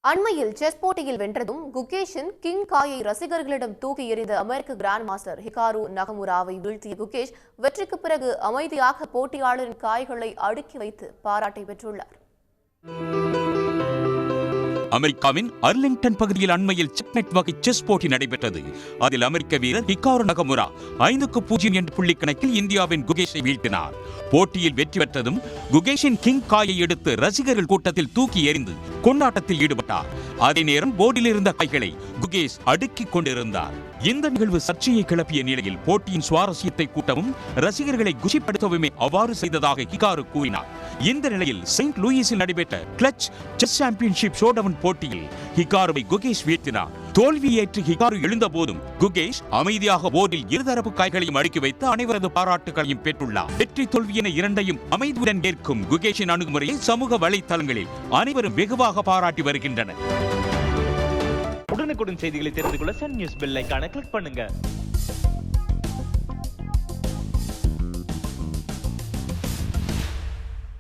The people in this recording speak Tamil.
அண்மையில் செஸ் போட்டியில் வென்றதும் குகேஷின் கிங் காயை ரசிகர்களிடம் தூக்கி எறிந்த அமெரிக்க கிராண்ட் மாஸ்டர் ஹிகாரு நகமுராவை வீழ்த்திய குகேஷ் வெற்றிக்கு பிறகு அமைதியாக போட்டியாளரின் காய்களை அடுக்கி வைத்து பாராட்டை பெற்றுள்ளார். அமெரிக்காவின் அர்லிங்டன் பகுதியில் அண்மையில் செக்மெட் வகை செஸ் போட்டி நடைபெற்றது. அதில் அமெரிக்க வீரர் ஹிகாரு நகமுரா 5-0 என்ற புள்ளி கணக்கில் இந்தியாவின் குகேஷை வீழ்த்தினார். போட்டியில் வெற்றி பெற்றதும் குகேஷின் கிங் காயை எடுத்து ரசிகர்கள் கூட்டத்தில் தூக்கி எறிந்து கொண்டாட்டத்தில் ஈடுபட்டார். அதே நேரம் போர்டில் இருந்த காய்களை குகேஷ் அடுக்கிக் கொண்டிருந்தார். இந்த நிகழ்வு சர்ச்சையை கிளப்பிய நிலையில் போட்டியின் சுவாரஸ்யத்தை கூட்டவும் ரசிகர்களை குஷிப்படுத்தவுமே அவ்வாறு செய்ததாக ஹிகாரு கூறினார். இந்த நிலையில் செயின்ட் லூயிஸில் நடைபெற்ற கிளட்ச் செஸ் சாம்பியன்ஷிப் ஷோடவுன் போட்டியில் ஹிகாருவை குகேஷ் வீழ்த்தினார். தோல்வியேற்று ஹிகாரு எழுந்த போதும் குகேஷ் அமைதியாக போர்டில் இருதரப்பு காய்களையும் அடுக்கி வைத்து அனைவரது பாராட்டுகளையும் பெற்றுள்ளார். வெற்றி தோல்வி என இரண்டையும் அமைதியுடன் ஏற்கும் குகேஷின் அணுகுமுறையை சமூக வலைத்தளங்களில் அனைவரும் வெகுவாக பாராட்டி வருகின்றனர். உடனுக்குடன் செய்திகளை தெரிந்து கொள்ள சன் நியூஸ் பெல் ஐகானை கிளிக் பண்ணுங்க.